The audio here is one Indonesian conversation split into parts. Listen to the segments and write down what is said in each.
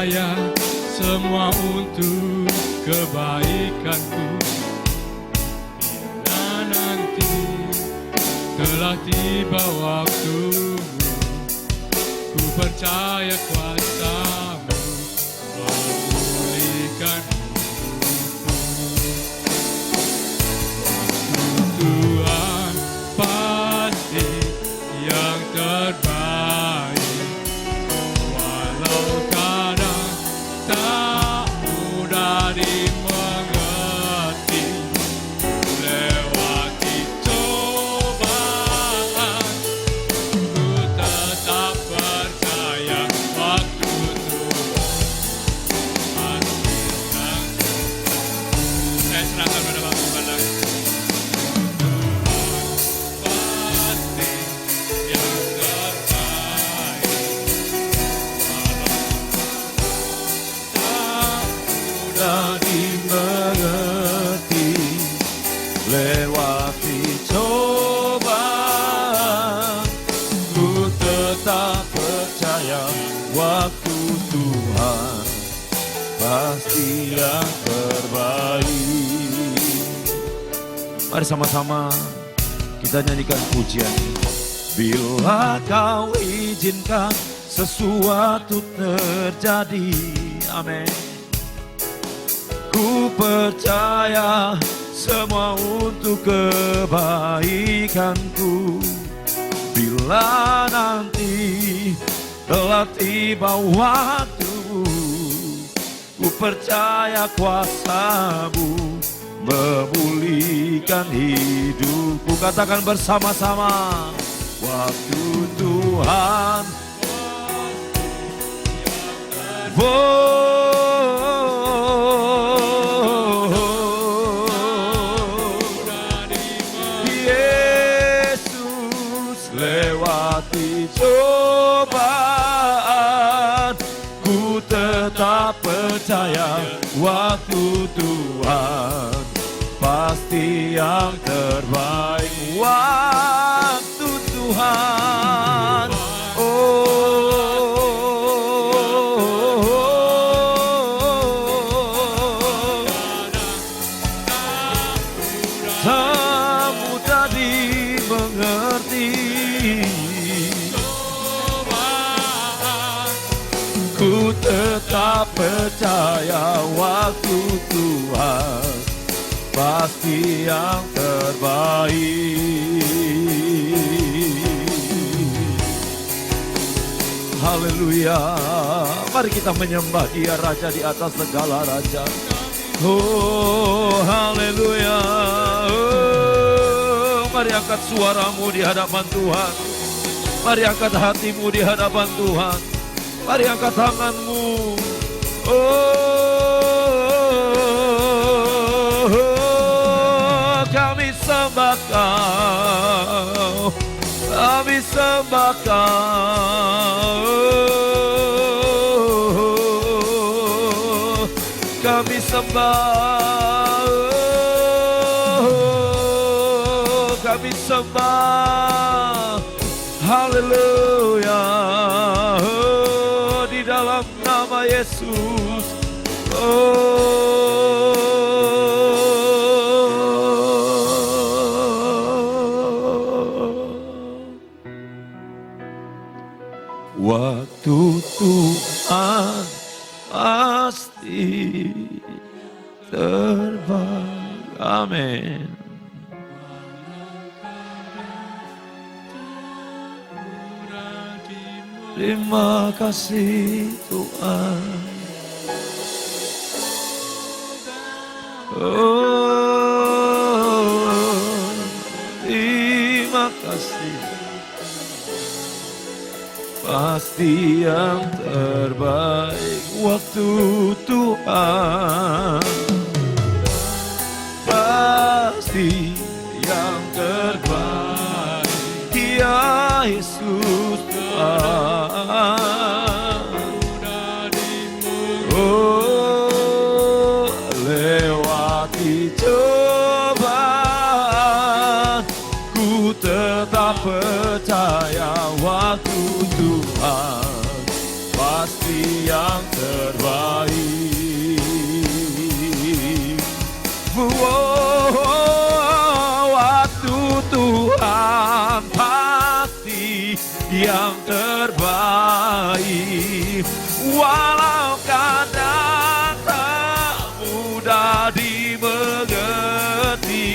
percaya semua untuk kebaikanku. Bila nanti telah tiba waktumu, ku percaya kuasa-Mu memulihkan hidupku. Tuhan pasti yang terbaik, walau kadang tak mudah dimengerti. Lewati cobaan, ku tetap percaya waktu Tuhan datang. Saya serahkan pada Bapak Bapak. Dimengerti, lewati cobaan, ku tetap percaya waktu Tuhan pasti yang terbaik. Mari sama-sama kita nyanyikan pujian ini. Bila Kau izinkan sesuatu terjadi, amin. Ku percaya semua untuk kebaikanku. Bila nanti telah tiba waktu, ku percaya kuasa-Mu memulihkan hidupku. Katakan bersama-sama, waktu Tuhan. Lewati cobaan, ku tetap percaya waktu Tuhan pasti yang terbaik. Waktu Tuhan, tak mudah dimengerti. Ku tetap percaya waktu Tuhan pasti yang terbaik. Haleluya. Mari kita menyembah Dia, Raja di atas segala raja. Oh, haleluya. Oh, mari angkat suaramu di hadapan Tuhan. Mari angkat hatimu di hadapan Tuhan. Mari angkat tanganmu. Oh, kami sembah Kau. Kami sembah Kau. Kami sembah. Kami sembah. Haleluya. Dalam nama Yesus. Waktu Tuhan pasti terbaik. Amin. Terima kasih Tuhan. Oh, terima kasih. Pasti yang terbaik waktu Tuhan. Pasti yang terbaik. Ya Yesus oh, lewati cobaan, ku tetap percaya waktu Tuhan pasti yang terbaik. yang terbaik. Walau kadang tak mudah dimengerti,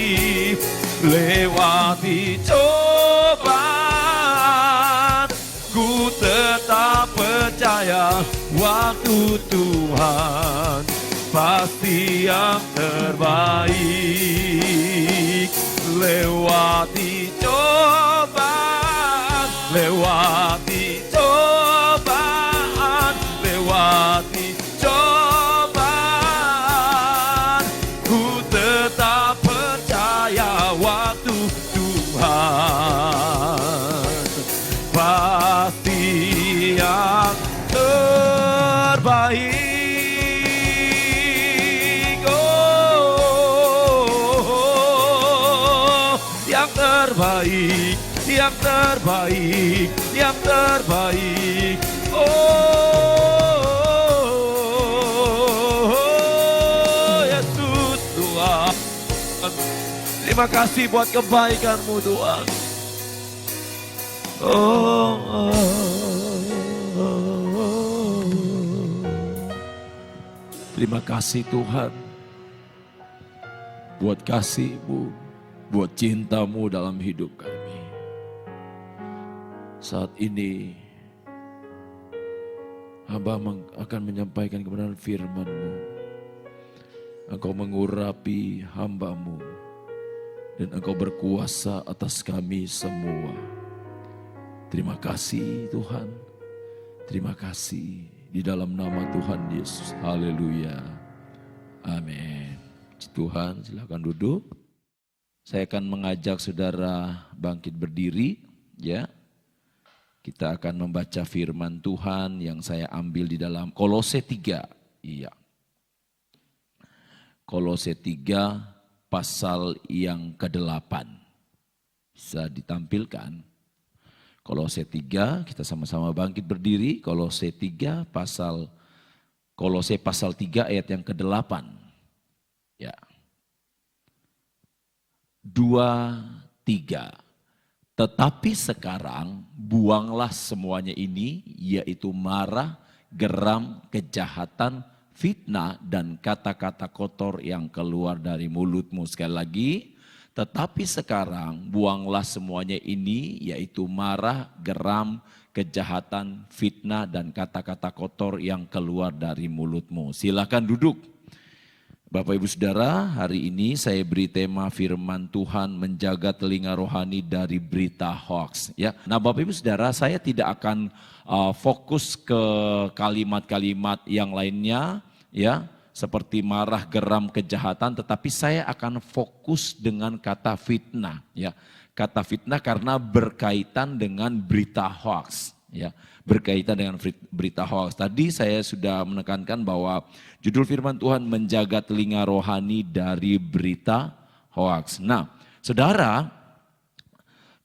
lewati cobaan, ku tetap percaya waktu Tuhan pasti yang terbaik. Lewati cobaan, lewati cobaan, lewati cobaan, ku tetap percaya waktu Tuhan pasti yang terbaik. Yang terbaik, yang terbaik. Oh, Yesus Tuhan. Terima kasih buat kebaikan-Mu Tuhan. Terima kasih Tuhan buat kasih-Mu, buat cinta-Mu dalam hidup kami. Saat ini hamba akan menyampaikan kebenaran firman-Mu. Engkau mengurapi hamba-Mu dan Engkau berkuasa atas kami semua. Terima kasih Tuhan. Terima kasih di dalam nama Tuhan Yesus. Haleluya. Amin. Tuhan, silakan duduk. Saya akan mengajak saudara bangkit berdiri, ya. Kita akan membaca firman Tuhan yang saya ambil di dalam Kolose 3. Iya. Kolose 3 pasal yang ke-8. Bisa ditampilkan. Kolose 3, kita sama-sama bangkit berdiri. Kolose pasal 3 ayat yang ke-8. Ya. 2, 3. Tetapi sekarang buanglah semuanya ini, yaitu marah, geram, kejahatan, fitnah, dan kata-kata kotor yang keluar dari mulutmu. Sekali lagi, tetapi sekarang buanglah semuanya ini, yaitu marah, geram, kejahatan, fitnah, dan kata-kata kotor yang keluar dari mulutmu. Silakan duduk. Bapak Ibu Saudara, hari ini saya beri tema firman Tuhan menjaga telinga rohani dari berita hoax. Ya, nah Bapak Ibu Saudara, saya tidak akan fokus ke kalimat-kalimat yang lainnya, ya, seperti marah, geram, kejahatan, tetapi saya akan fokus dengan kata fitnah. Ya, kata fitnah karena berkaitan dengan berita hoax. Ya, berkaitan dengan berita hoax. Tadi saya sudah menekankan bahwa judul firman Tuhan menjaga telinga rohani dari berita hoax. Nah, saudara,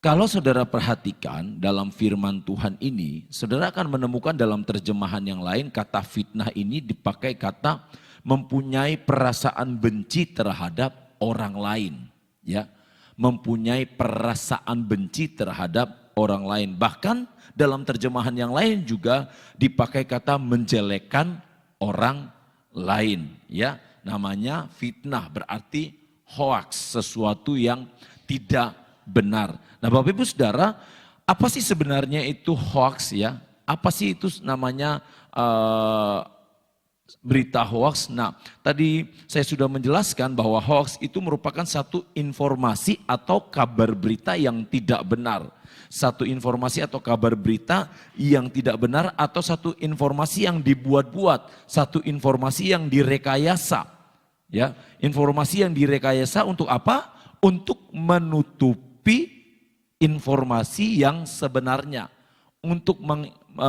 kalau saudara perhatikan dalam firman Tuhan ini, saudara akan menemukan dalam terjemahan yang lain kata fitnah ini dipakai kata mempunyai perasaan benci terhadap orang lain. Ya, mempunyai perasaan benci terhadap orang lain. Bahkan dalam terjemahan yang lain juga dipakai kata menjelekkan orang lain. Ya, namanya fitnah, berarti hoax, sesuatu yang tidak benar. Nah Bapak Ibu Saudara, apa sih sebenarnya itu hoax ya? Apa sih itu namanya berita hoax? Nah tadi saya sudah menjelaskan bahwa hoax itu merupakan satu informasi atau kabar berita yang tidak benar. Satu informasi atau kabar berita yang tidak benar atau satu informasi yang dibuat-buat, satu informasi yang direkayasa. Ya, informasi yang direkayasa untuk apa? Untuk menutupi informasi yang sebenarnya, untuk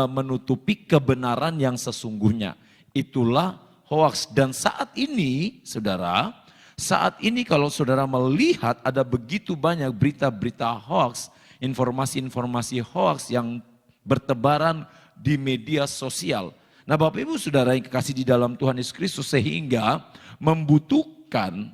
menutupi kebenaran yang sesungguhnya. Itulah hoax. Dan saat ini, saudara, saat ini kalau saudara melihat ada begitu banyak berita-berita hoax, informasi-informasi hoax yang bertebaran di media sosial. Nah Bapak Ibu Saudara yang kekasih di dalam Tuhan Yesus Kristus, sehingga membutuhkan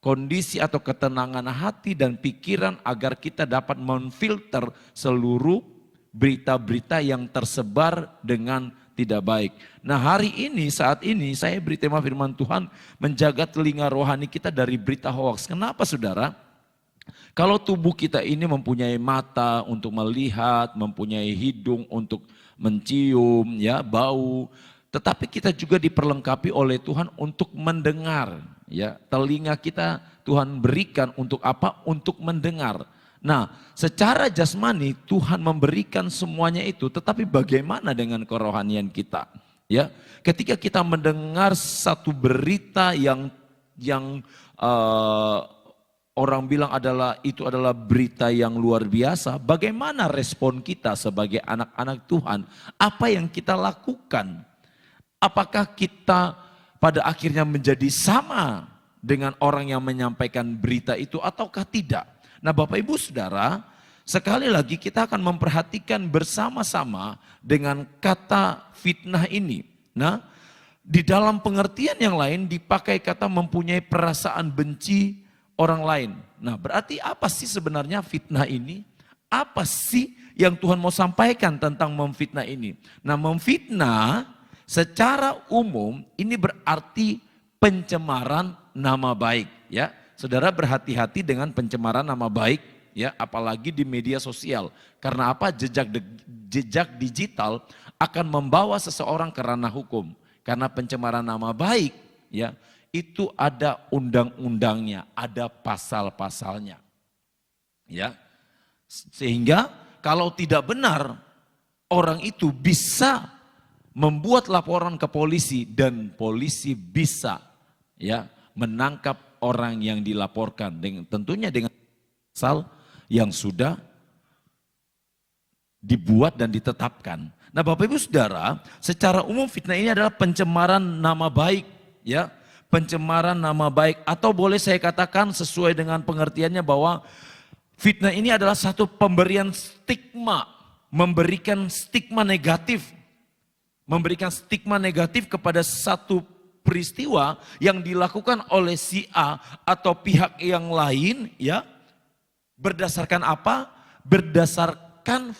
kondisi atau ketenangan hati dan pikiran agar kita dapat memfilter seluruh berita-berita yang tersebar dengan tidak baik. Nah hari ini, saat ini saya beri tema firman Tuhan menjaga telinga rohani kita dari berita hoaks. Kenapa saudara? Kalau tubuh kita ini mempunyai mata untuk melihat, mempunyai hidung untuk mencium, ya bau, tetapi kita juga diperlengkapi oleh Tuhan untuk mendengar. Ya, telinga kita Tuhan berikan untuk apa? Untuk mendengar. Nah, secara jasmani Tuhan memberikan semuanya itu, tetapi bagaimana dengan kerohanian kita? Ya, ketika kita mendengar satu berita yang orang bilang itu adalah berita yang luar biasa, bagaimana respon kita sebagai anak-anak Tuhan? Apa yang kita lakukan? Apakah kita pada akhirnya menjadi sama dengan orang yang menyampaikan berita itu ataukah tidak? Nah Bapak Ibu Saudara, sekali lagi kita akan memperhatikan bersama-sama dengan kata fitnah ini. Nah, di dalam pengertian yang lain dipakai kata mempunyai perasaan benci orang lain. Nah, berarti apa sih sebenarnya fitnah ini? Apa sih yang Tuhan mau sampaikan tentang memfitnah ini? Nah, memfitnah secara umum ini berarti pencemaran nama baik, ya. Saudara berhati-hati dengan pencemaran nama baik, ya, apalagi di media sosial. Karena apa? Jejak digital akan membawa seseorang ke ranah hukum. Karena pencemaran nama baik, ya, itu ada undang-undangnya, ada pasal-pasalnya. Ya. Sehingga kalau tidak benar, orang itu bisa membuat laporan ke polisi dan polisi bisa, ya, menangkap orang yang dilaporkan tentunya dengan pasal yang sudah dibuat dan ditetapkan. Nah, Bapak Ibu Saudara, secara umum fitnah ini adalah pencemaran nama baik, ya. Pencemaran nama baik, atau boleh saya katakan sesuai dengan pengertiannya bahwa fitnah ini adalah satu pemberian stigma, memberikan stigma negatif kepada satu peristiwa yang dilakukan oleh si A atau pihak yang lain, ya. Berdasarkan apa? Berdasarkan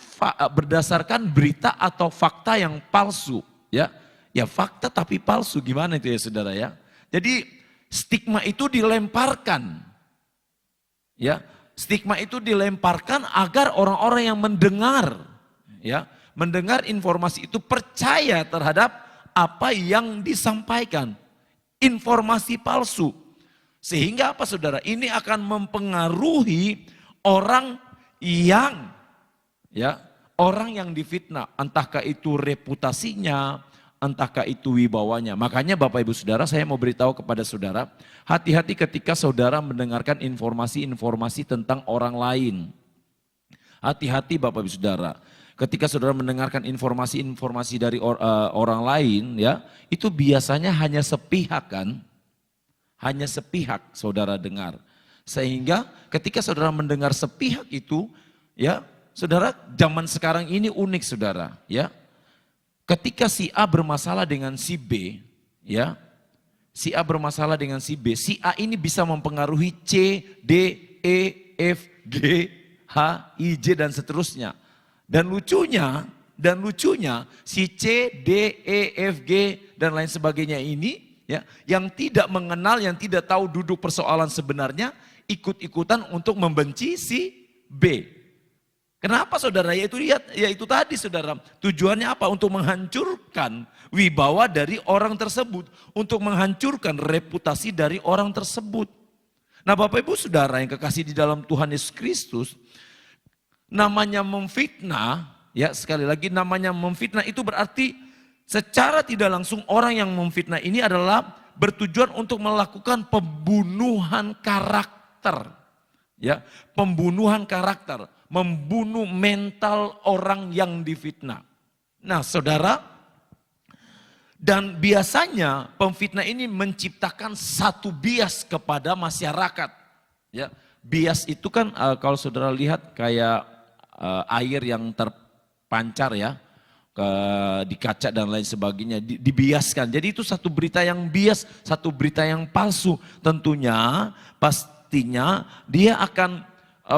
berita atau fakta yang palsu, ya. Ya fakta tapi palsu, gimana itu ya Saudara ya? Jadi stigma itu dilemparkan. Ya, stigma itu dilemparkan agar orang-orang yang mendengar, ya, mendengar informasi itu percaya terhadap apa yang disampaikan. Informasi palsu. Sehingga apa Saudara? Ini akan mempengaruhi orang yang, ya, orang yang difitnah, entahkah itu reputasinya, entahkah itu wibawanya. Makanya Bapak Ibu Saudara, saya mau beritahu kepada saudara, hati-hati ketika saudara mendengarkan informasi-informasi tentang orang lain. Hati-hati Bapak Ibu Saudara, ketika saudara mendengarkan informasi-informasi dari orang lain, ya, itu biasanya hanya sepihak kan, hanya sepihak saudara dengar. Sehingga ketika saudara mendengar sepihak itu, ya, saudara, zaman sekarang ini unik saudara, ya. Ketika si A bermasalah dengan si B, ya, si A bermasalah dengan si B, si A ini bisa mempengaruhi C, D, E, F, G, H, I, J dan seterusnya. Dan lucunya si C, D, E, F, G dan lain sebagainya ini, ya, yang tidak mengenal, yang tidak tahu duduk persoalan sebenarnya, ikut-ikutan untuk membenci si B. Kenapa saudara? Yaitu tadi saudara, tujuannya apa? Untuk menghancurkan wibawa dari orang tersebut, untuk menghancurkan reputasi dari orang tersebut. Nah Bapak Ibu Saudara yang kekasih di dalam Tuhan Yesus Kristus, namanya memfitnah, ya sekali lagi namanya memfitnah itu berarti secara tidak langsung orang yang memfitnah ini adalah bertujuan untuk melakukan pembunuhan karakter. Ya, pembunuhan karakter, membunuh mental orang yang difitnah. Nah, Saudara, dan biasanya pemfitnah ini menciptakan satu bias kepada masyarakat. Ya, bias itu kan kalau Saudara lihat kayak air yang terpancar ya. di kaca dan lain sebagainya, dibiaskan. Jadi itu satu berita yang bias, satu berita yang palsu. Tentunya pastinya dia akan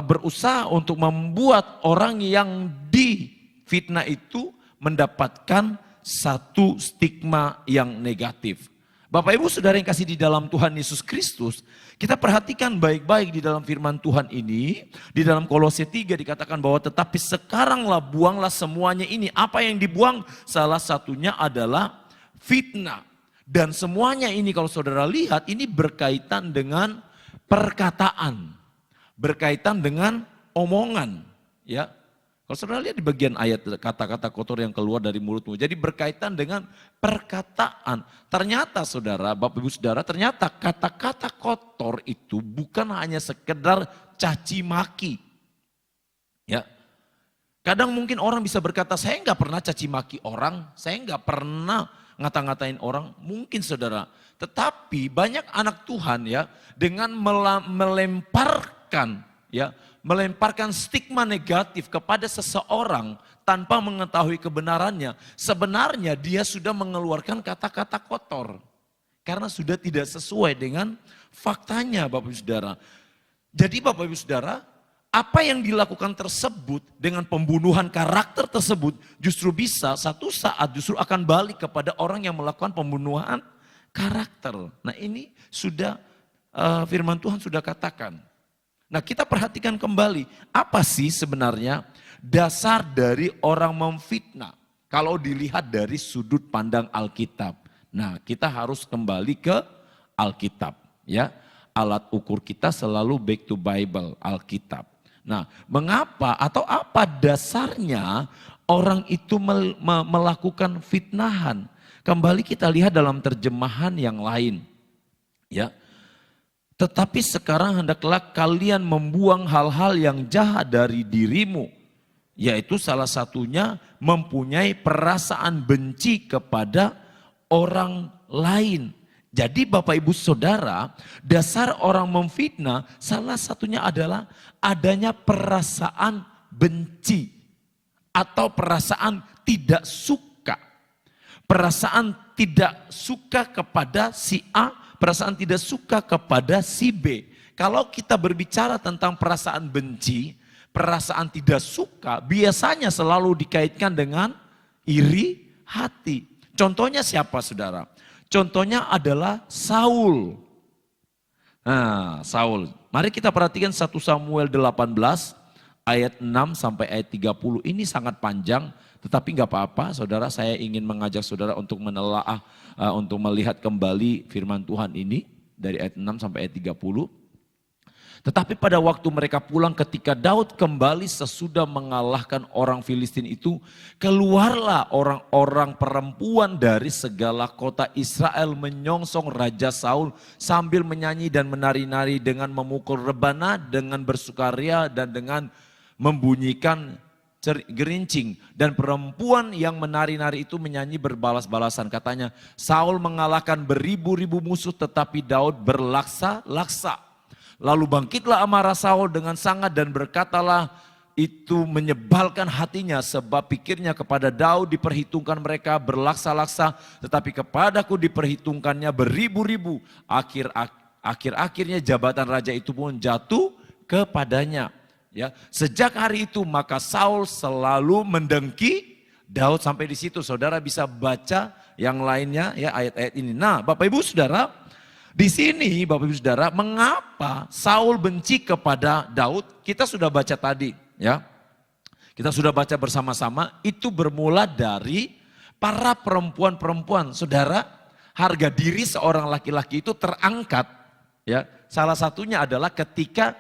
berusaha untuk membuat orang yang difitnah itu mendapatkan satu stigma yang negatif. Bapak Ibu Saudara yang kasih di dalam Tuhan Yesus Kristus, kita perhatikan baik-baik di dalam firman Tuhan ini, di dalam Kolose 3 dikatakan bahwa tetapi sekaranglah buanglah semuanya ini. Apa yang dibuang? Salah satunya adalah fitnah. Dan semuanya ini kalau saudara lihat ini berkaitan dengan perkataan, berkaitan dengan omongan, ya. Kalau saudara lihat di bagian ayat kata-kata kotor yang keluar dari mulutmu. Jadi berkaitan dengan perkataan. Ternyata saudara, Bapak Ibu Saudara, ternyata kata-kata kotor itu bukan hanya sekedar caci maki. Ya. Kadang mungkin orang bisa berkata, saya enggak pernah caci maki orang, saya enggak pernah ngata-ngatain orang. Mungkin saudara, tetapi banyak anak Tuhan ya dengan melemparkan stigma negatif kepada seseorang tanpa mengetahui kebenarannya. Sebenarnya dia sudah mengeluarkan kata-kata kotor. Karena sudah tidak sesuai dengan faktanya Bapak Ibu Saudara. Jadi Bapak Ibu Saudara, apa yang dilakukan tersebut dengan pembunuhan karakter tersebut justru bisa satu saat justru akan balik kepada orang yang melakukan pembunuhan karakter. Nah ini sudah firman Tuhan sudah katakan. Nah kita perhatikan kembali, apa sih sebenarnya dasar dari orang memfitnah? Kalau dilihat dari sudut pandang Alkitab. Nah kita harus kembali ke Alkitab. Ya, alat ukur kita selalu back to Bible, Alkitab. Nah mengapa atau apa dasarnya orang itu melakukan fitnahan? Kembali kita lihat dalam terjemahan yang lain. Ya. Tetapi sekarang hendaklah kalian membuang hal-hal yang jahat dari dirimu. Yaitu salah satunya mempunyai perasaan benci kepada orang lain. Jadi Bapak Ibu Saudara, dasar orang memfitnah salah satunya adalah adanya perasaan benci. Atau perasaan tidak suka. Perasaan tidak suka kepada si A, perasaan tidak suka kepada si B. Kalau kita berbicara tentang perasaan benci, perasaan tidak suka biasanya selalu dikaitkan dengan iri hati. Contohnya siapa saudara? Contohnya adalah Saul. Nah, Saul. Mari kita perhatikan 1 Samuel 18 ayat 6 sampai ayat 30. Ini sangat panjang. Tetapi nggak apa-apa, saudara, saya ingin mengajak saudara untuk menelaah, untuk melihat kembali firman Tuhan ini dari ayat 6 sampai ayat 30. Tetapi pada waktu mereka pulang ketika Daud kembali sesudah mengalahkan orang Filistin itu, keluarlah orang-orang perempuan dari segala kota Israel menyongsong Raja Saul sambil menyanyi dan menari-nari dengan memukul rebana, dengan bersukaria dan dengan membunyikan gerincing. Dan perempuan yang menari-nari itu menyanyi berbalas-balasan. Katanya, Saul mengalahkan beribu-ribu musuh tetapi Daud berlaksa-laksa. Lalu bangkitlah amarah Saul dengan sangat dan berkatalah itu menyebalkan hatinya sebab pikirnya kepada Daud diperhitungkan mereka berlaksa-laksa tetapi kepadaku diperhitungkannya beribu-ribu. Akhir-akhirnya jabatan raja itu pun jatuh kepadanya. Ya, sejak hari itu maka Saul selalu mendengki Daud. Sampai di situ saudara bisa baca yang lainnya ya ayat-ayat ini. Nah Bapak Ibu Saudara, di sini Bapak Ibu Saudara, mengapa Saul benci kepada Daud? Kita sudah baca tadi ya. Kita sudah baca bersama-sama, itu bermula dari para perempuan-perempuan. Saudara, harga diri seorang laki-laki itu terangkat ya. Salah satunya adalah ketika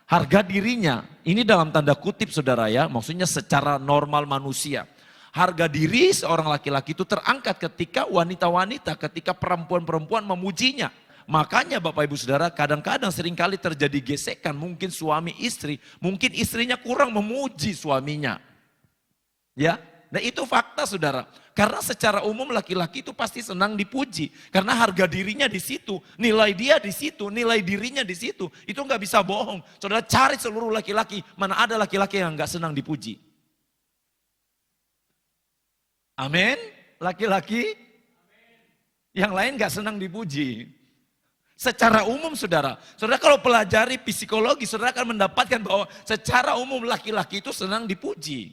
harga dirinya, ini dalam tanda kutip saudara ya, maksudnya secara normal manusia. Harga diri seorang laki-laki itu terangkat ketika wanita-wanita, ketika perempuan-perempuan memujinya. Makanya Bapak Ibu Saudara, kadang-kadang seringkali terjadi gesekan, mungkin suami istri, mungkin istrinya kurang memuji suaminya. Ya, nah itu fakta saudara. Karena secara umum laki-laki itu pasti senang dipuji. Karena harga dirinya di situ, nilai dia di situ, nilai dirinya di situ. Itu nggak bisa bohong. Saudara cari seluruh laki-laki, mana ada laki-laki yang nggak senang dipuji. Amin. Laki-laki yang lain gak senang dipuji. Secara umum saudara kalau pelajari psikologi, saudara akan mendapatkan bahwa secara umum laki-laki itu senang dipuji.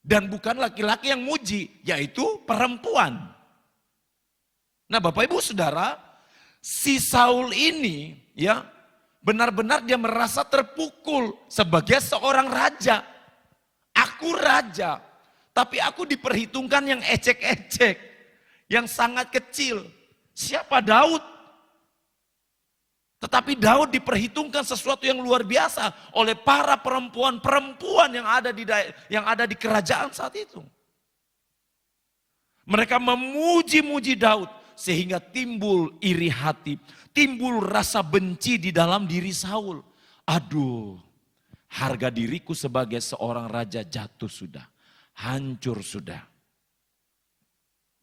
Dan bukan laki-laki yang muji, yaitu perempuan. Nah Bapak Ibu Saudara, si Saul ini ya benar-benar dia merasa terpukul sebagai seorang raja. Aku raja, tapi aku diperhitungkan yang ecek-ecek, yang sangat kecil. Siapa Daud? Tetapi Daud diperhitungkan sesuatu yang luar biasa oleh para perempuan-perempuan yang ada di kerajaan saat itu. Mereka memuji-muji Daud sehingga timbul iri hati, timbul rasa benci di dalam diri Saul. Aduh, harga diriku sebagai seorang raja jatuh sudah, hancur sudah.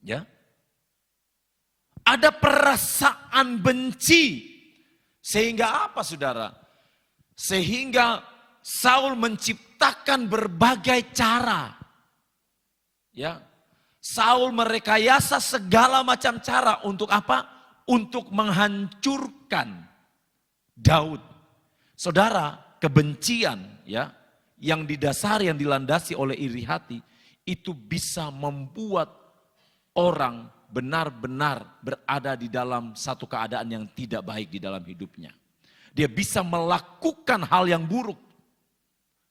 Ya. Ada perasaan benci. Sehingga apa saudara? Sehingga Saul menciptakan berbagai cara. Ya. Saul merekayasa segala macam cara untuk apa? Untuk menghancurkan Daud. Saudara, kebencian ya yang didasari, yang dilandasi oleh iri hati itu bisa membuat orang benar-benar berada di dalam satu keadaan yang tidak baik di dalam hidupnya. Dia bisa melakukan hal yang buruk.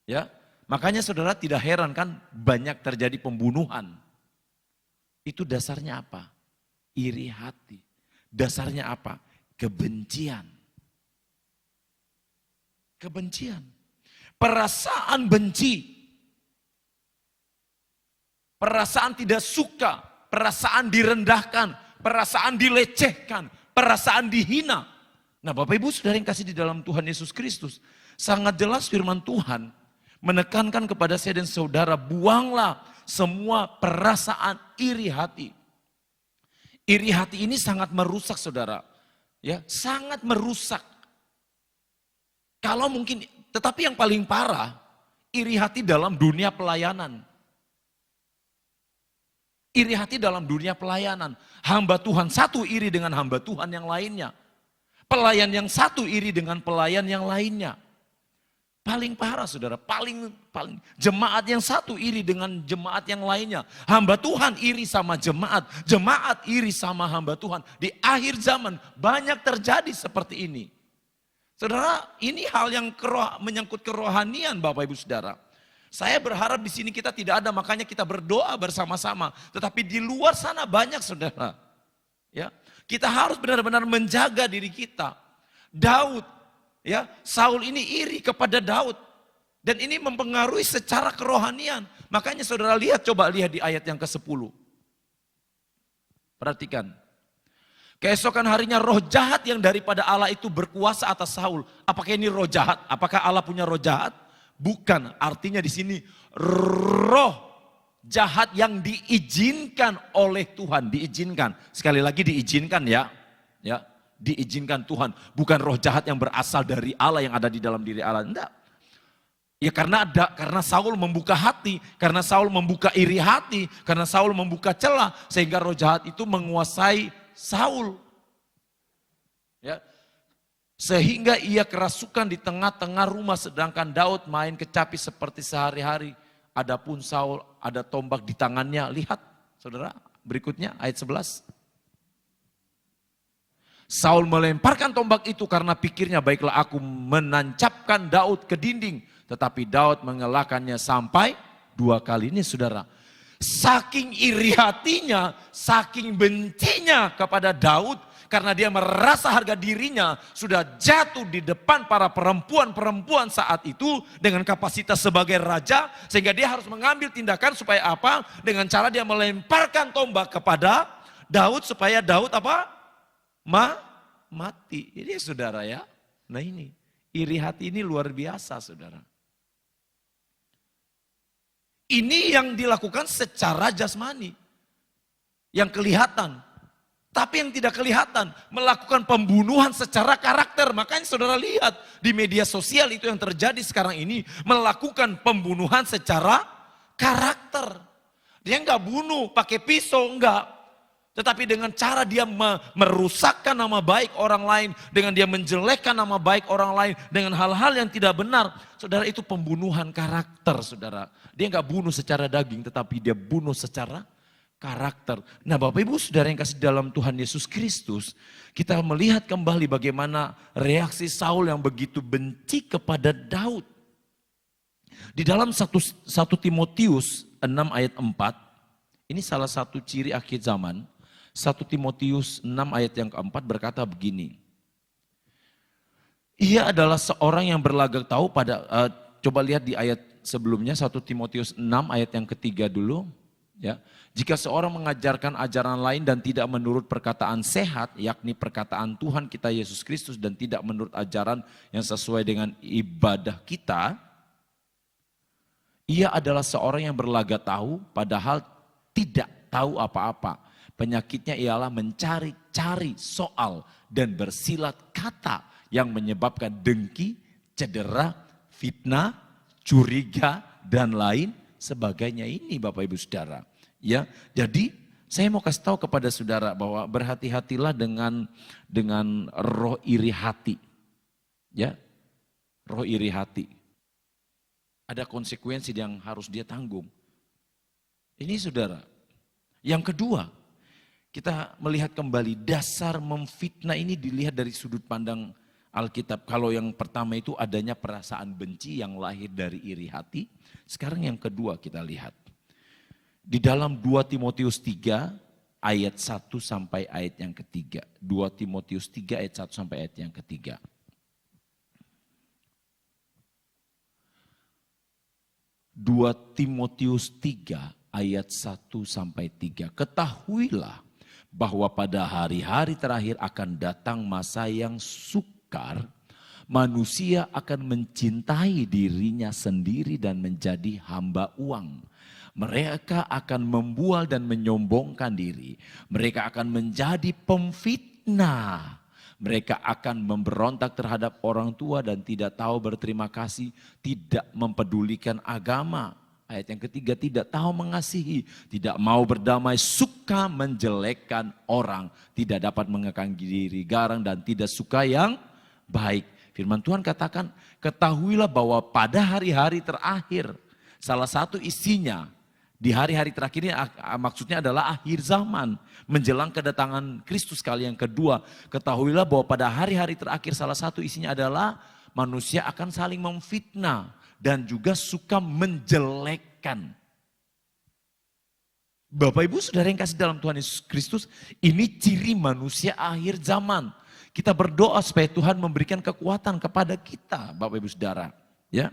Ya, makanya saudara tidak heran kan banyak terjadi pembunuhan. Itu dasarnya apa? Iri hati. Dasarnya apa? Kebencian. Kebencian. Perasaan benci. Perasaan tidak suka. Perasaan direndahkan, perasaan dilecehkan, perasaan dihina. Nah Bapak Ibu Saudara yang kasih di dalam Tuhan Yesus Kristus, sangat jelas firman Tuhan menekankan kepada saya dan saudara, buanglah semua perasaan iri hati. Iri hati ini sangat merusak saudara, ya sangat merusak. Kalau mungkin, tetapi yang paling parah, iri hati dalam dunia pelayanan. Iri hati dalam dunia pelayanan. Hamba Tuhan satu iri dengan hamba Tuhan yang lainnya. Pelayan yang satu iri dengan pelayan yang lainnya. Paling parah saudara, paling jemaat yang satu iri dengan jemaat yang lainnya. Hamba Tuhan iri sama jemaat, jemaat iri sama hamba Tuhan. Di akhir zaman banyak terjadi seperti ini. Saudara, ini hal yang menyangkut kerohanian Bapak Ibu Saudara. Saya berharap di sini kita tidak ada, makanya kita berdoa bersama-sama. Tetapi di luar sana banyak saudara. Ya, kita harus benar-benar menjaga diri kita. Daud, ya, Saul ini iri kepada Daud. Dan ini mempengaruhi secara kerohanian. Makanya saudara lihat, coba lihat di ayat yang ke-10. Perhatikan. Keesokan harinya roh jahat yang daripada Allah itu berkuasa atas Saul. Apakah ini roh jahat? Apakah Allah punya roh jahat? Bukan, artinya di sini roh jahat yang diizinkan oleh Tuhan, diizinkan. Sekali lagi diizinkan ya. Ya, diizinkan Tuhan, bukan roh jahat yang berasal dari Allah yang ada di dalam diri Allah, enggak. Ya karena Saul membuka hati, karena Saul membuka iri hati, karena Saul membuka celah sehingga roh jahat itu menguasai Saul. Ya. Sehingga ia kerasukan di tengah-tengah rumah sedangkan Daud main kecapi seperti sehari-hari. Adapun Saul ada tombak di tangannya. Lihat saudara berikutnya ayat 11. Saul melemparkan tombak itu karena pikirnya baiklah aku menancapkan Daud ke dinding. Tetapi Daud mengelakkannya sampai 2 kali. Ini saudara. Saking iri hatinya, saking bencinya kepada Daud. Karena dia merasa harga dirinya sudah jatuh di depan para perempuan-perempuan saat itu dengan kapasitas sebagai raja. Sehingga dia harus mengambil tindakan supaya apa? Dengan cara dia melemparkan tombak kepada Daud supaya Daud apa? Mati. Ini saudara ya. Nah ini, iri hati ini luar biasa saudara. Ini yang dilakukan secara jasmani. Yang kelihatan. Tapi yang tidak kelihatan, melakukan pembunuhan secara karakter. Makanya saudara lihat di media sosial itu yang terjadi sekarang ini, melakukan pembunuhan secara karakter. Dia nggak bunuh pakai pisau, enggak. Tetapi dengan cara dia merusakkan nama baik orang lain, dengan dia menjelekkan nama baik orang lain, dengan hal-hal yang tidak benar. Saudara, itu pembunuhan karakter, saudara. Dia nggak bunuh secara daging, tetapi dia bunuh secara karakter. Nah, Bapak Ibu saudara yang kasih dalam Tuhan Yesus Kristus, kita melihat kembali bagaimana reaksi Saul yang begitu benci kepada Daud. Di dalam 1 Timotius 6 ayat 4, ini salah satu ciri akhir zaman. 1 Timotius 6 ayat yang keempat berkata begini. Ia adalah seorang yang berlagak tahu pada, coba lihat di ayat sebelumnya 1 Timotius 6 ayat yang ketiga dulu. Ya, jika seorang mengajarkan ajaran lain dan tidak menurut perkataan sehat, yakni perkataan Tuhan kita Yesus Kristus dan tidak menurut ajaran yang sesuai dengan ibadah kita, ia adalah seorang yang berlagak tahu padahal tidak tahu apa-apa. Penyakitnya ialah mencari-cari soal dan bersilat kata yang menyebabkan dengki, cedera, fitnah, curiga, dan lain sebagainya. Ini Bapak Ibu Saudara. Ya, jadi saya mau kasih tahu kepada saudara bahwa berhati-hatilah dengan roh iri hati. Ya, roh iri hati. Ada konsekuensi yang harus dia tanggung. Ini saudara. Yang kedua, kita melihat kembali dasar memfitnah ini dilihat dari sudut pandang Alkitab. Kalau yang pertama itu adanya perasaan benci yang lahir dari iri hati. Sekarang yang kedua kita lihat. Di dalam 2 Timotius 3 ayat 1 sampai ayat yang ketiga. 2 Timotius 3 ayat 1 sampai ayat yang ketiga. Dua Timotius 3 ayat 1 sampai 3. Ketahuilah bahwa pada hari-hari terakhir akan datang masa yang sukar, manusia akan mencintai dirinya sendiri dan menjadi hamba uang. Mereka akan membual dan menyombongkan diri. Mereka akan menjadi pemfitnah. Mereka akan memberontak terhadap orang tua dan tidak tahu berterima kasih, tidak mempedulikan agama. Ayat yang ketiga, tidak tahu mengasihi, tidak mau berdamai, suka menjelekkan orang, tidak dapat mengekang diri garang dan tidak suka yang baik. Firman Tuhan katakan, ketahuilah bahwa pada hari-hari terakhir, salah satu isinya, di hari-hari terakhir ini maksudnya adalah akhir zaman, menjelang kedatangan Kristus kali yang kedua. Ketahuilah bahwa pada hari-hari terakhir salah satu isinya adalah manusia akan saling memfitnah dan juga suka menjelekkan. Bapak Ibu Saudara yang kasih dalam Tuhan Yesus Kristus, ini ciri manusia akhir zaman. Kita berdoa supaya Tuhan memberikan kekuatan kepada kita, Bapak Ibu Saudara. Ya,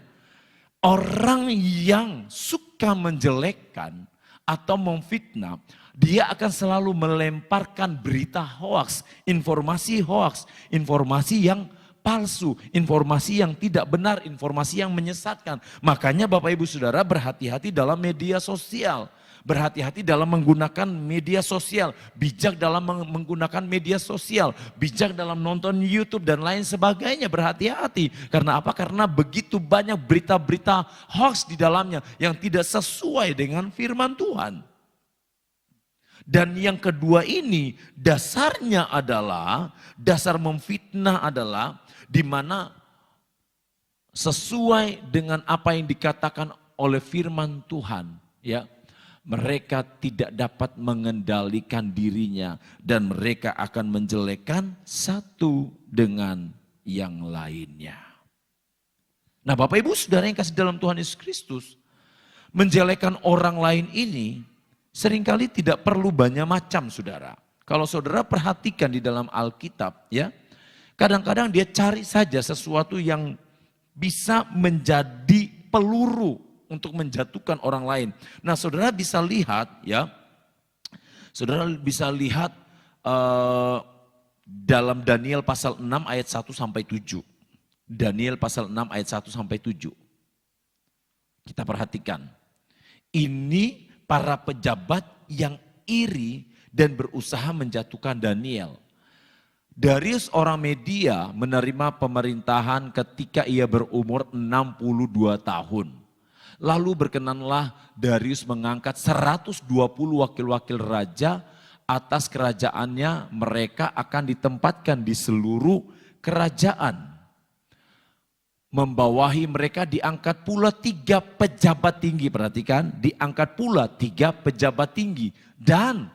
orang yang suka menjelekkan atau memfitnah, dia akan selalu melemparkan berita hoaks, informasi yang palsu, informasi yang tidak benar, informasi yang menyesatkan. Makanya Bapak Ibu Saudara berhati-hati dalam media sosial. Berhati-hati dalam menggunakan media sosial, bijak dalam menggunakan media sosial, bijak dalam nonton YouTube dan lain sebagainya. Berhati-hati. Karena apa? Karena begitu banyak berita-berita hoax di dalamnya yang tidak sesuai dengan firman Tuhan. Dan yang kedua ini dasarnya adalah, dasar memfitnah adalah di mana sesuai dengan apa yang dikatakan oleh firman Tuhan, ya. Mereka tidak dapat mengendalikan dirinya dan mereka akan menjelekkan satu dengan yang lainnya. Nah, Bapak Ibu Saudara yang kasih dalam Tuhan Yesus Kristus, menjelekkan orang lain ini seringkali tidak perlu banyak macam, Saudara. Kalau Saudara perhatikan di dalam Alkitab, ya, kadang-kadang dia cari saja sesuatu yang bisa menjadi peluru untuk menjatuhkan orang lain. Nah, Saudara bisa lihat, ya, Saudara bisa lihat dalam Daniel pasal 6 ayat 1 sampai 7. Daniel pasal 6 ayat 1 sampai 7. Kita perhatikan. Ini para pejabat yang iri dan berusaha menjatuhkan Daniel. Darius orang Media menerima pemerintahan ketika ia berumur 62 tahun. Lalu berkenanlah Darius mengangkat 120 wakil-wakil raja atas kerajaannya, mereka akan ditempatkan di seluruh kerajaan. Membawahi mereka diangkat pula 3 pejabat tinggi, perhatikan, diangkat pula 3 pejabat tinggi. Dan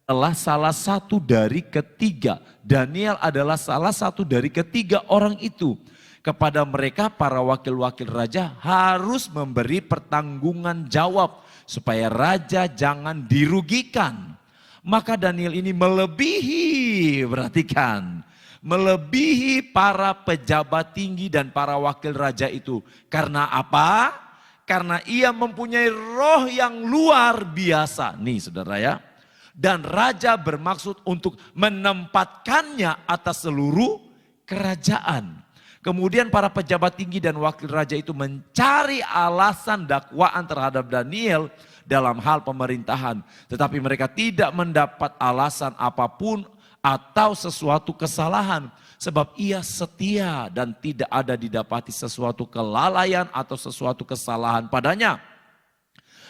adalah salah satu dari ketiga, Daniel adalah salah satu dari ketiga orang itu. Kepada mereka para wakil-wakil raja harus memberi pertanggungan jawab supaya raja jangan dirugikan. Maka Daniel ini melebihi, perhatikan, melebihi para pejabat tinggi dan para wakil raja itu. Karena apa? Karena ia mempunyai roh yang luar biasa. Nih saudara ya. Dan raja bermaksud untuk menempatkannya atas seluruh kerajaan. Kemudian para pejabat tinggi dan wakil raja itu mencari alasan dakwaan terhadap Daniel dalam hal pemerintahan. Tetapi mereka tidak mendapat alasan apapun atau sesuatu kesalahan. Sebab ia setia dan tidak ada didapati sesuatu kelalaian atau sesuatu kesalahan padanya.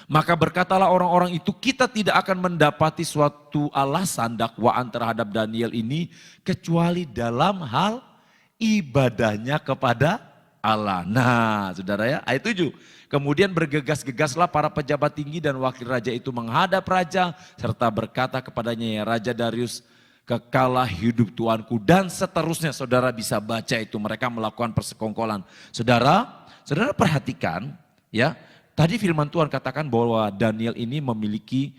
Maka berkatalah orang-orang itu, kita tidak akan mendapati suatu alasan dakwaan terhadap Daniel ini kecuali dalam hal ibadahnya kepada Allah. Nah saudara ya, ayat 7. Kemudian bergegas-gegaslah para pejabat tinggi dan wakil raja itu menghadap raja serta berkata kepadanya, ya Raja Darius, kekalah hidup Tuanku, dan seterusnya. Saudara bisa baca itu, mereka melakukan persekongkolan. Saudara perhatikan ya, tadi firman Tuhan katakan bahwa Daniel ini memiliki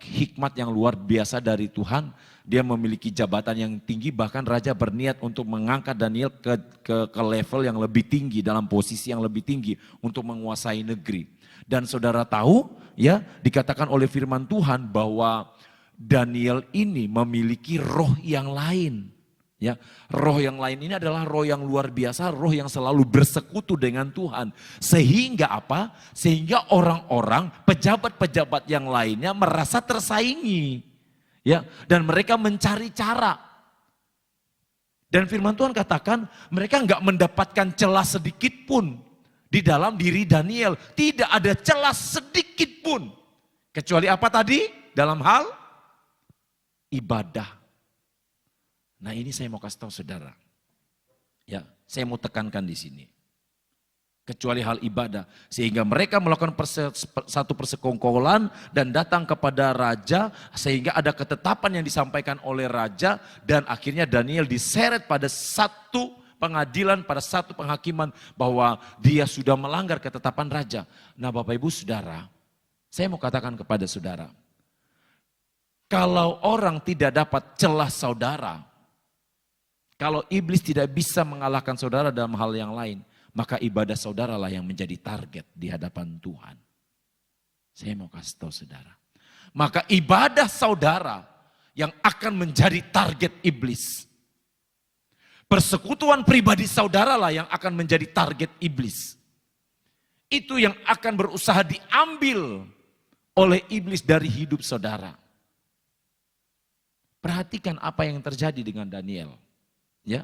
hikmat yang luar biasa dari Tuhan. Dia memiliki jabatan yang tinggi, bahkan raja berniat untuk mengangkat Daniel ke level yang lebih tinggi, dalam posisi yang lebih tinggi untuk menguasai negeri. Dan saudara tahu ya, dikatakan oleh firman Tuhan bahwa Daniel ini memiliki roh yang lain. Ya, roh yang lain ini adalah roh yang luar biasa, roh yang selalu bersekutu dengan Tuhan. Sehingga apa? Sehingga orang-orang, pejabat-pejabat yang lainnya merasa tersaingi. Ya, dan mereka mencari cara. Dan firman Tuhan katakan mereka enggak mendapatkan celah sedikit pun di dalam diri Daniel. Tidak ada celah sedikit pun. Kecuali apa tadi? Dalam hal ibadah. Nah ini saya mau kasih tahu saudara. Ya, saya mau tekankan di sini. Kecuali hal ibadah. Sehingga mereka melakukan satu persekongkolan dan datang kepada raja. Sehingga ada ketetapan yang disampaikan oleh raja. Dan akhirnya Daniel diseret pada satu pengadilan, pada satu penghakiman. Bahwa dia sudah melanggar ketetapan raja. Nah Bapak Ibu Saudara, saya mau katakan kepada saudara. Kalau orang tidak dapat celah saudara, kalau iblis tidak bisa mengalahkan saudara dalam hal yang lain, maka ibadah saudaralah yang menjadi target di hadapan Tuhan. Saya mau kasih tahu saudara. Maka ibadah saudara yang akan menjadi target iblis. Persekutuan pribadi saudaralah yang akan menjadi target iblis. Itu yang akan berusaha diambil oleh iblis dari hidup saudara. Perhatikan apa yang terjadi dengan Daniel. Ya.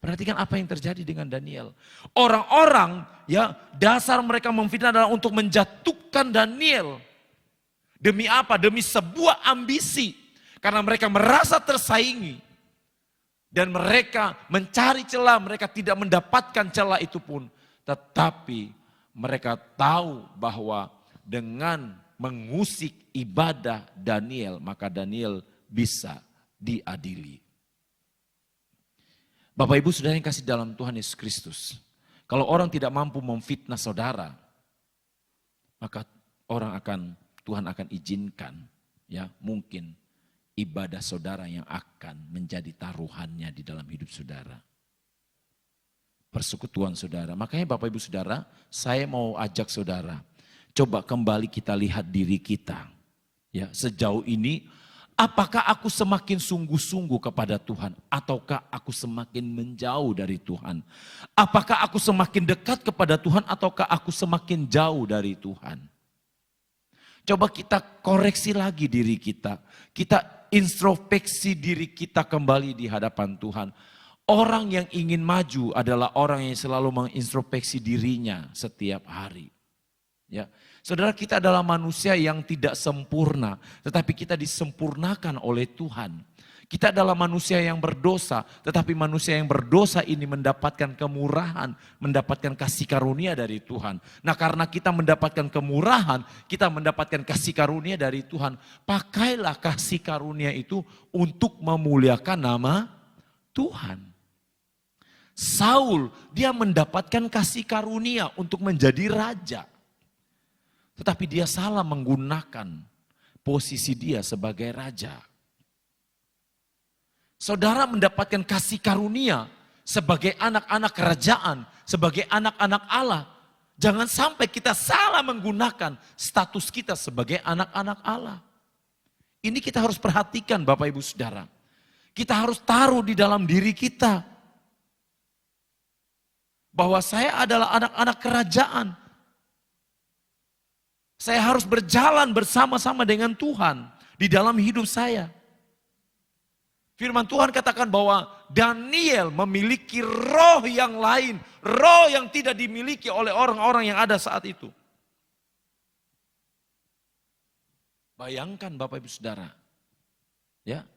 Perhatikan apa yang terjadi dengan Daniel. Orang-orang ya, dasar mereka memfitnah adalah untuk menjatuhkan Daniel. Demi apa? Demi sebuah ambisi. Karena mereka merasa tersaingi. Dan mereka mencari celah, mereka tidak mendapatkan celah itu pun. Tetapi mereka tahu bahwa dengan mengusik ibadah Daniel, maka Daniel bisa diadili. Bapak Ibu Saudara yang kasih dalam Tuhan Yesus Kristus. Kalau orang tidak mampu memfitnah saudara, maka Tuhan akan izinkan ya mungkin ibadah saudara yang akan menjadi taruhannya di dalam hidup saudara. Persekutuan saudara. Makanya Bapak Ibu Saudara, saya mau ajak saudara, coba kembali kita lihat diri kita. Ya, sejauh ini apakah aku semakin sungguh-sungguh kepada Tuhan ataukah aku semakin menjauh dari Tuhan? Apakah aku semakin dekat kepada Tuhan ataukah aku semakin jauh dari Tuhan? Coba kita koreksi lagi diri kita. Kita introspeksi diri kita kembali di hadapan Tuhan. Orang yang ingin maju adalah orang yang selalu mengintrospeksi dirinya setiap hari. Ya, saudara, kita adalah manusia yang tidak sempurna, tetapi kita disempurnakan oleh Tuhan. Kita adalah manusia yang berdosa, tetapi manusia yang berdosa ini mendapatkan kemurahan, mendapatkan kasih karunia dari Tuhan. Nah, karena kita mendapatkan kemurahan, kita mendapatkan kasih karunia dari Tuhan. Pakailah kasih karunia itu untuk memuliakan nama Tuhan. Saul, dia mendapatkan kasih karunia untuk menjadi raja. Tetapi dia salah menggunakan posisi dia sebagai raja. Saudara mendapatkan kasih karunia sebagai anak-anak kerajaan, sebagai anak-anak Allah. Jangan sampai kita salah menggunakan status kita sebagai anak-anak Allah. Ini kita harus perhatikan Bapak Ibu Saudara. Kita harus taruh di dalam diri kita. Bahwa saya adalah anak-anak kerajaan. Saya harus berjalan bersama-sama dengan Tuhan di dalam hidup saya. Firman Tuhan katakan bahwa Daniel memiliki roh yang lain. Roh yang tidak dimiliki oleh orang-orang yang ada saat itu. Bayangkan Bapak Ibu Saudara. Ya,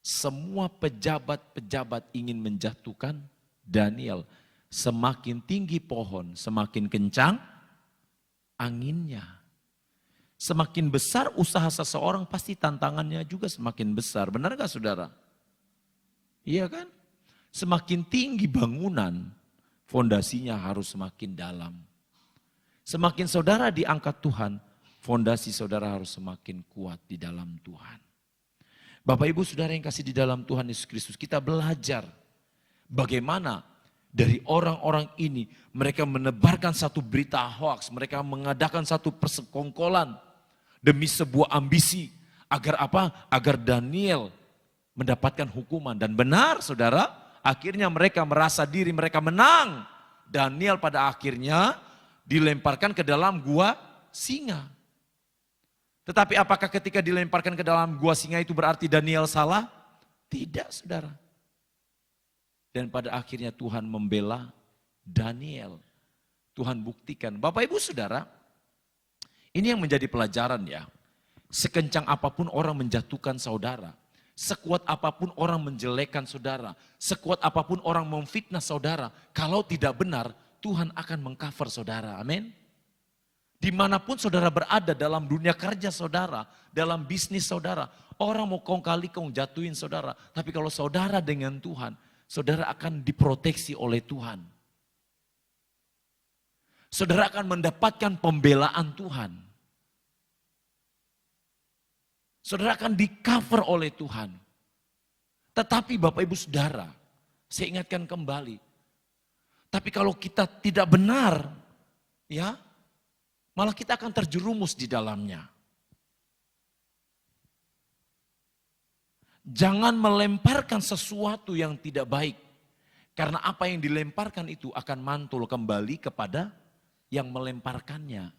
semua pejabat-pejabat ingin menjatuhkan Daniel. Semakin tinggi pohon, semakin kencang anginnya. Semakin besar usaha seseorang, pasti tantangannya juga semakin besar. Benar gak saudara? Iya kan? Semakin tinggi bangunan, fondasinya harus semakin dalam. Semakin saudara diangkat Tuhan, fondasi saudara harus semakin kuat di dalam Tuhan. Bapak Ibu Saudara yang kasih di dalam Tuhan Yesus Kristus, kita belajar bagaimana dari orang-orang ini mereka menebarkan satu berita hoax, mereka mengadakan satu persekongkolan demi sebuah ambisi. Agar apa? Agar Daniel mendapatkan hukuman. Dan benar saudara, akhirnya mereka merasa diri mereka menang. Daniel pada akhirnya dilemparkan ke dalam gua singa. Tetapi apakah ketika dilemparkan ke dalam gua singa itu berarti Daniel salah? Tidak saudara. Dan pada akhirnya Tuhan membela Daniel. Tuhan buktikan. Bapak Ibu Saudara, ini yang menjadi pelajaran ya. Sekencang apapun orang menjatuhkan saudara. Sekuat apapun orang menjelekkan saudara. Sekuat apapun orang memfitnah saudara. Kalau tidak benar, Tuhan akan mengcover saudara. Amin. Dimanapun saudara berada dalam dunia kerja saudara. Dalam bisnis saudara. Orang mau kong kali kong jatuhin saudara. Tapi kalau saudara dengan Tuhan, saudara akan diproteksi oleh Tuhan. Saudara akan mendapatkan pembelaan Tuhan. Saudara akan di-cover oleh Tuhan. Tetapi Bapak Ibu Saudara, saya ingatkan kembali. Tapi kalau kita tidak benar, ya, malah kita akan terjerumus di dalamnya. Jangan melemparkan sesuatu yang tidak baik. Karena apa yang dilemparkan itu akan mantul kembali kepada yang melemparkannya.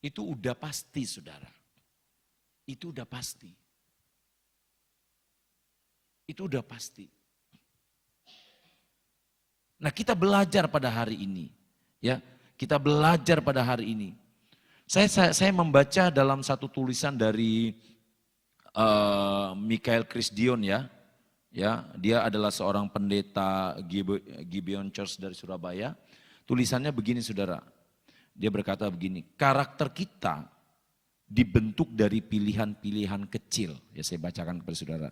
Itu udah pasti saudara. Itu udah pasti. Itu udah pasti. Nah kita belajar pada hari ini. Ya, kita belajar pada hari ini. Saya membaca dalam satu tulisan dari Michael Krisdion ya. Ya, dia adalah seorang pendeta Gibeon Church dari Surabaya. Tulisannya begini saudara. Dia berkata begini, karakter kita dibentuk dari pilihan-pilihan kecil. Ya saya bacakan kepada saudara.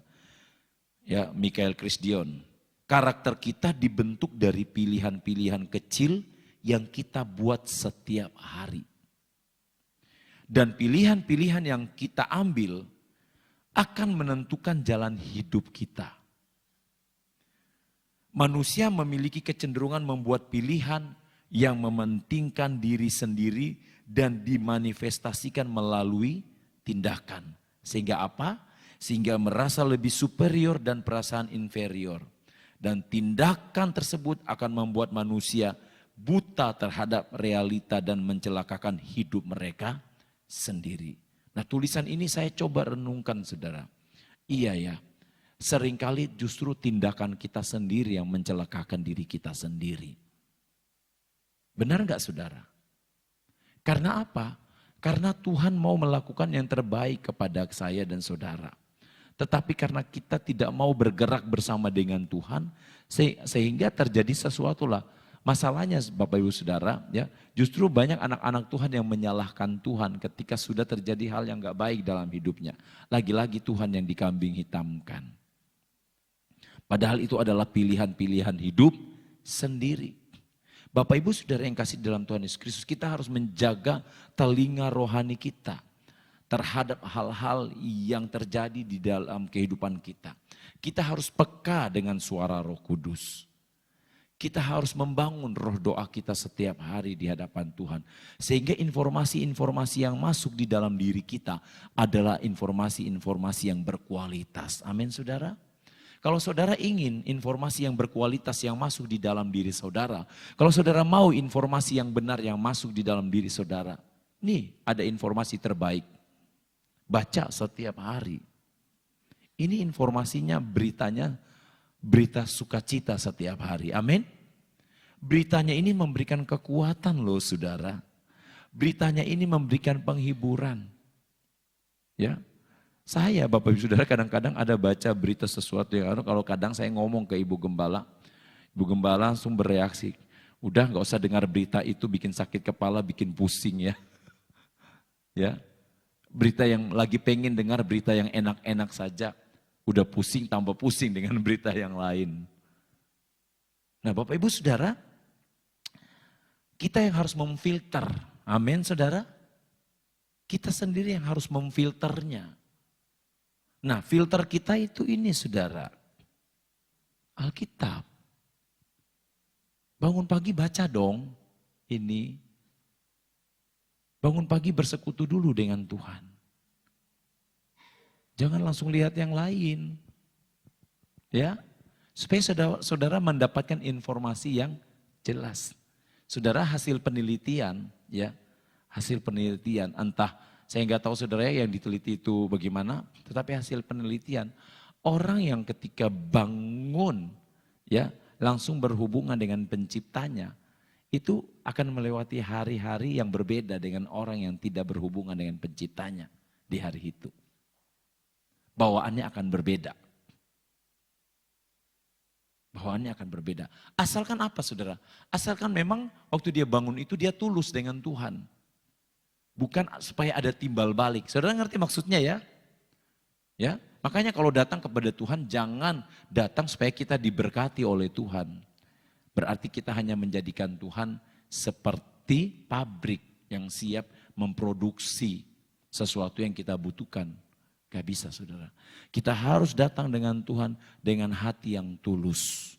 Ya, Michael Krisdion. Karakter kita dibentuk dari pilihan-pilihan kecil yang kita buat setiap hari. Dan pilihan-pilihan yang kita ambil akan menentukan jalan hidup kita. Manusia memiliki kecenderungan membuat pilihan yang mementingkan diri sendiri dan dimanifestasikan melalui tindakan. Sehingga apa? Sehingga merasa lebih superior dan perasaan inferior. Dan tindakan tersebut akan membuat manusia buta terhadap realita dan mencelakakan hidup mereka sendiri. Nah tulisan ini saya coba renungkan saudara. Iya ya, Seringkali justru tindakan kita sendiri yang mencelakakan diri kita sendiri. Benar nggak saudara? Karena apa? Karena Tuhan mau melakukan yang terbaik kepada saya dan saudara. Tetapi karena kita tidak mau bergerak bersama dengan Tuhan, sehingga terjadi sesuatu lah. Masalahnya Bapak Ibu Saudara, ya, justru banyak anak-anak Tuhan yang menyalahkan Tuhan ketika sudah terjadi hal yang gak baik dalam hidupnya. Lagi-lagi Tuhan yang dikambing hitamkan. Padahal itu adalah pilihan-pilihan hidup sendiri. Bapak Ibu Saudara yang kasih dalam Tuhan Yesus Kristus, kita harus menjaga telinga rohani kita terhadap hal-hal yang terjadi di dalam kehidupan kita. Kita harus peka dengan suara Roh Kudus. Kita harus membangun roh doa kita setiap hari di hadapan Tuhan. Sehingga informasi-informasi yang masuk di dalam diri kita adalah informasi-informasi yang berkualitas. Amin saudara. Kalau saudara ingin informasi yang berkualitas yang masuk di dalam diri saudara. Kalau saudara mau informasi yang benar yang masuk di dalam diri saudara. Nih ada informasi terbaik. Baca setiap hari. Ini informasinya, beritanya, berita sukacita setiap hari. Amin. Beritanya ini memberikan kekuatan loh saudara. Beritanya ini memberikan penghiburan. Ya, saya Bapak Ibu Saudara kadang-kadang ada baca berita sesuatu yang kalau kadang saya ngomong ke Ibu Gembala langsung bereaksi. Udah gak usah dengar berita itu bikin sakit kepala, bikin pusing ya. Ya. Berita yang lagi pengen dengar berita yang enak-enak saja. Udah pusing tambah pusing dengan berita yang lain. Nah Bapak Ibu Saudara, kita yang harus memfilter. Amin saudara. Kita sendiri yang harus memfilternya. Nah filter kita itu ini saudara. Alkitab. Bangun pagi baca dong ini. Bangun pagi bersekutu dulu dengan Tuhan. Jangan langsung lihat yang lain. Ya, supaya saudara mendapatkan informasi yang jelas. Saudara hasil penelitian, ya, hasil penelitian entah saya nggak tahu saudara yang diteliti itu bagaimana, tetapi hasil penelitian orang yang ketika bangun, ya, langsung berhubungan dengan penciptanya. Itu akan melewati hari-hari yang berbeda dengan orang yang tidak berhubungan dengan penciptanya di hari itu. Bawaannya akan berbeda. Bawaannya akan berbeda. Asalkan apa saudara? Asalkan memang waktu dia bangun itu dia tulus dengan Tuhan. Bukan supaya ada timbal balik. Saudara ngerti maksudnya ya? Ya, makanya kalau datang kepada Tuhan jangan datang supaya kita diberkati oleh Tuhan. Berarti kita hanya menjadikan Tuhan seperti pabrik yang siap memproduksi sesuatu yang kita butuhkan. Gak bisa saudara. Kita harus datang dengan Tuhan dengan hati yang tulus.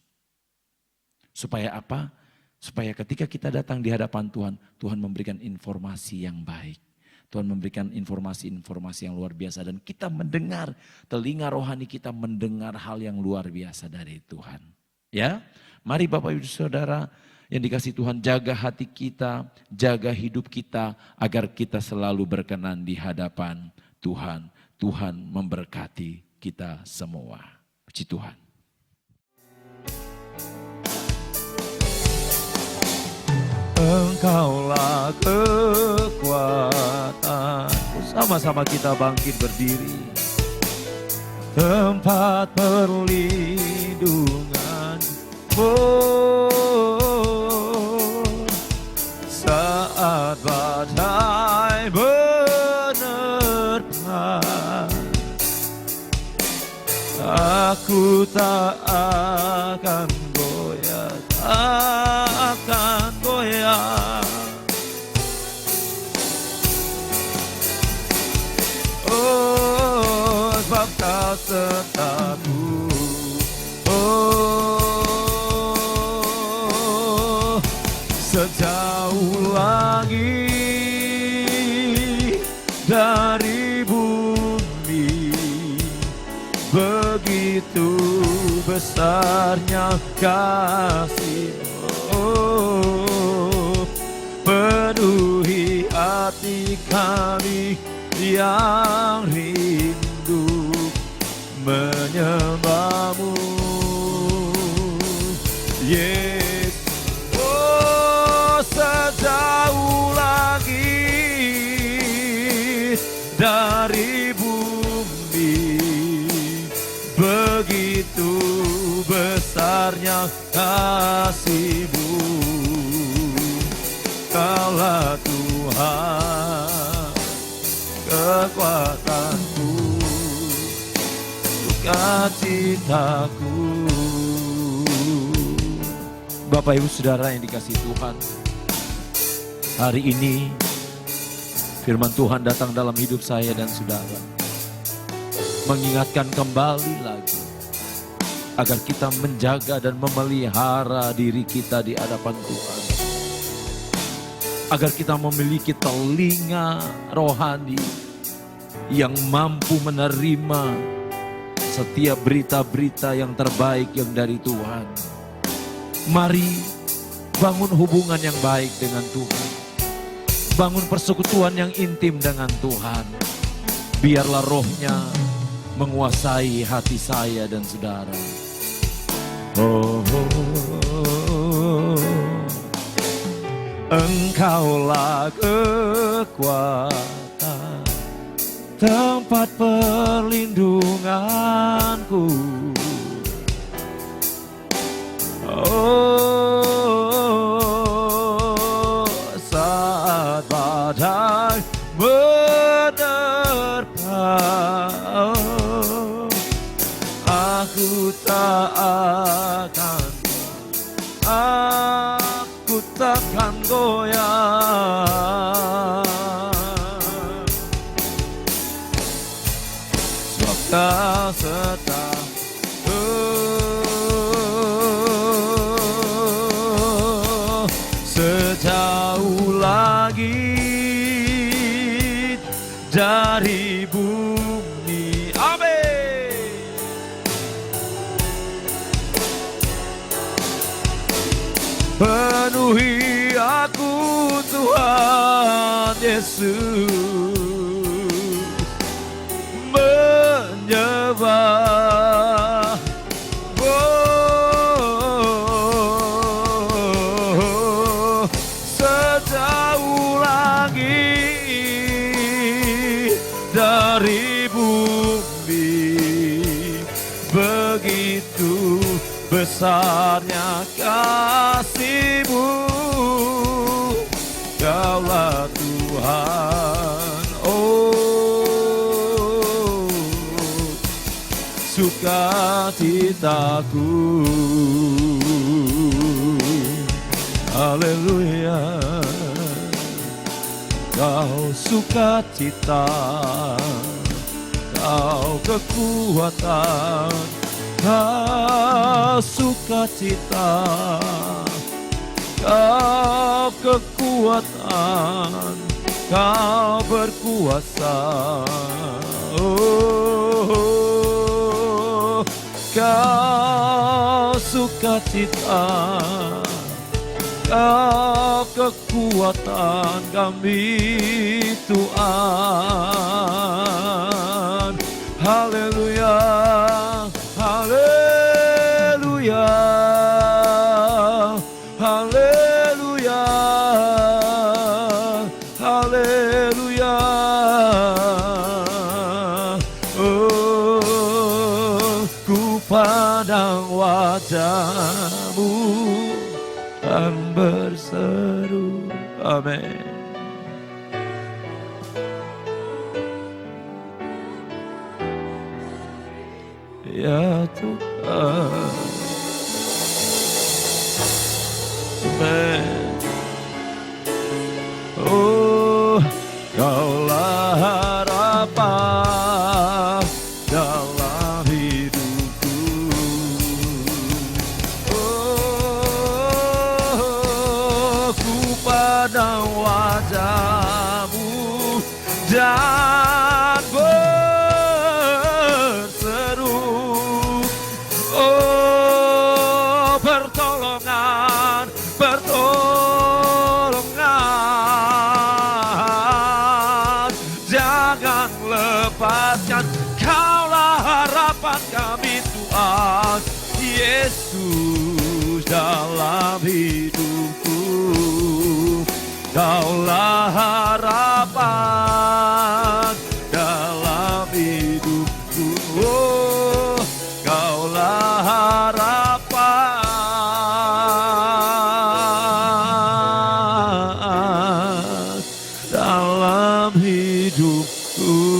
Supaya apa? Supaya ketika kita datang di hadapan Tuhan, Tuhan memberikan informasi yang baik. Tuhan memberikan informasi-informasi yang luar biasa. Dan kita mendengar, telinga rohani kita mendengar hal yang luar biasa dari Tuhan. Ya, mari Bapak Ibu Saudara yang dikasih Tuhan, jaga hati kita, jaga hidup kita agar kita selalu berkenan di hadapan Tuhan. Tuhan memberkati kita semua. Puji Tuhan. Engkaulah kekuatan. Sama-sama kita bangkit berdiri. Tempat perlindungan. Saat badai menerpa, aku tak akan goyah, tak akan goyah. Oh, sebab Kau sertaku. Oh, sejauh langit dari bumi, begitu besarnya kasih-Mu. Oh, penuhi hati kami yang rindu menyembahmu, Yesus. Oh, sejauh langit dari bumi, begitu besarnya kasih-Mu. Kaulah Tuhan, kekuatanku, sukacitaku. Bapak Ibu Saudara yang dikasihi Tuhan, hari ini firman Tuhan datang dalam hidup saya dan saudara, mengingatkan kembali lagi agar kita menjaga dan memelihara diri kita di hadapan Tuhan, agar kita memiliki telinga rohani yang mampu menerima setiap berita-berita yang terbaik yang dari Tuhan. Mari bangun hubungan yang baik dengan Tuhan, bangun persekutuan yang intim dengan Tuhan. Biarlah rohnya menguasai hati saya dan saudara. Oh, Engkaulah kekuatan, tempat perlindunganku. Oh, saat badai menerpa, aku takkan goyah. Sebab Kau serta sejauh langit dari bumi. Amin. Penuhi aku Tuhan Yesus, menyembah. Oh, sejauh langit dari bumi, begitu besarnya kasih-Mu. Kaulah Tuhan, oh, sukacitaku. Haleluya. Kau sukacita, Kau kekuatan, Kau sukacita, Kau kekuatan, Kau berkuasa. Oh, Kau sukacita, Kau kekuatan kami Tuhan. Haleluya, haleluya, haleluya, haleluya. Oh, ku pandang wajah-Mu dan berseru. Amin. Ya Tuhan. Amin. Oh, Kaulah harapan dalam hidupku. Oh, ku pandang wajah-Mu dan berseru. Oh, pertolongan, pertolongan, jangan lepaskan. Kaulah harapan Tuhan kami Tuhan. Yesus dalam hidupku, Kaulah harapan dalam hidupku. Oh, Kaulah harapan dalam hidupku.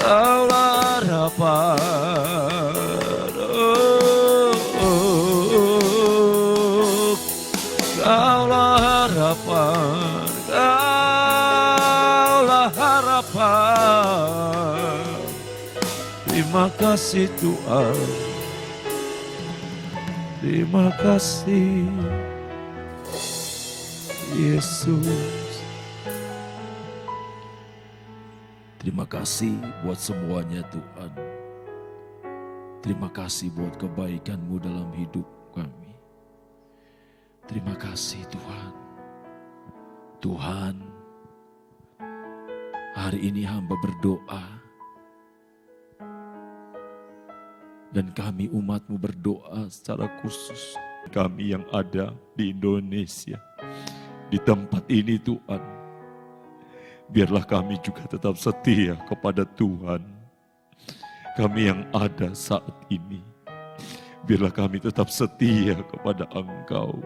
Kaulah harapan, Kaulah harapan, Kaulah harapan. Terima kasih Tuhan, terima kasih Yesus. Terima kasih buat semuanya Tuhan. Terima kasih buat kebaikan-Mu dalam hidup kami. Terima kasih Tuhan. Tuhan, hari ini hamba berdoa. Dan kami umat-Mu berdoa secara khusus. Kami yang ada di Indonesia. Di tempat ini Tuhan. Biarlah kami juga tetap setia kepada Tuhan. Kami yang ada saat ini. Biarlah kami tetap setia kepada Engkau.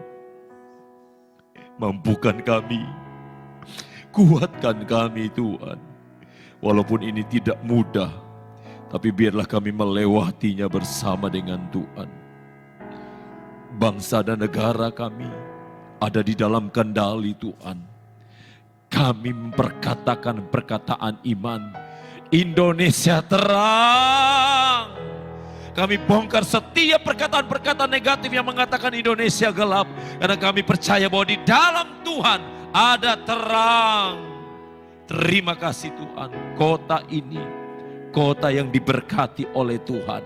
Mampukan kami. Kuatkan kami Tuhan. Walaupun ini tidak mudah. Tapi biarlah kami melewatinya bersama dengan Tuhan. Bangsa dan negara kami ada di dalam kendali Tuhan. Kami memperkatakan perkataan iman. Indonesia terang. Kami bongkar setiap perkataan-perkataan negatif yang mengatakan Indonesia gelap. Karena kami percaya bahwa di dalam Tuhan ada terang. Terima kasih Tuhan. Kota ini, kota yang diberkati oleh Tuhan.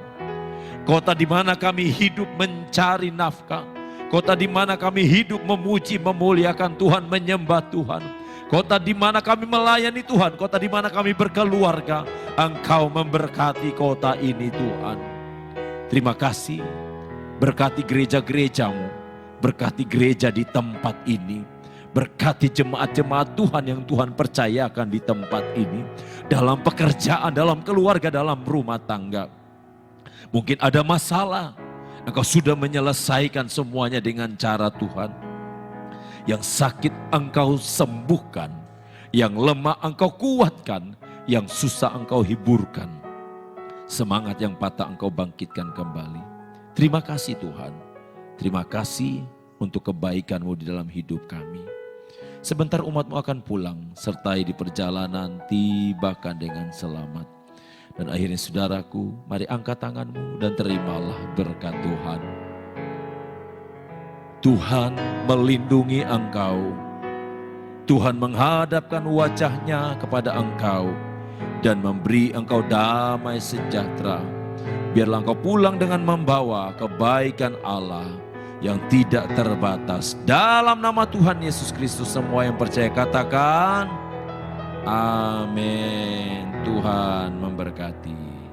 Kota di mana kami hidup mencari nafkah. Kota di mana kami hidup memuji, memuliakan Tuhan, menyembah Tuhan. Kota di mana kami melayani Tuhan, kota di mana kami berkeluarga. Engkau memberkati kota ini Tuhan. Terima kasih. Berkati gereja-gereja-Mu. Berkati gereja di tempat ini. Berkati jemaat-jemaat Tuhan yang Tuhan percayakan di tempat ini. Dalam pekerjaan, dalam keluarga, dalam rumah tangga. Mungkin ada masalah. Engkau sudah menyelesaikan semuanya dengan cara Tuhan. Yang sakit Engkau sembuhkan, yang lemah Engkau kuatkan, yang susah Engkau hiburkan. Semangat yang patah Engkau bangkitkan kembali. Terima kasih Tuhan. Terima kasih untuk kebaikan-Mu di dalam hidup kami. Sebentar umat-Mu akan pulang, sertai di perjalanan tibakan dengan selamat. Dan akhirnya saudaraku, mari angkat tanganmu dan terimalah berkat Tuhan. Tuhan melindungi engkau. Tuhan menghadapkan wajahnya kepada engkau dan memberi engkau damai sejahtera. Biarlah engkau pulang dengan membawa kebaikan Allah yang tidak terbatas. Dalam nama Tuhan Yesus Kristus, semua yang percaya katakan amin. Tuhan memberkati.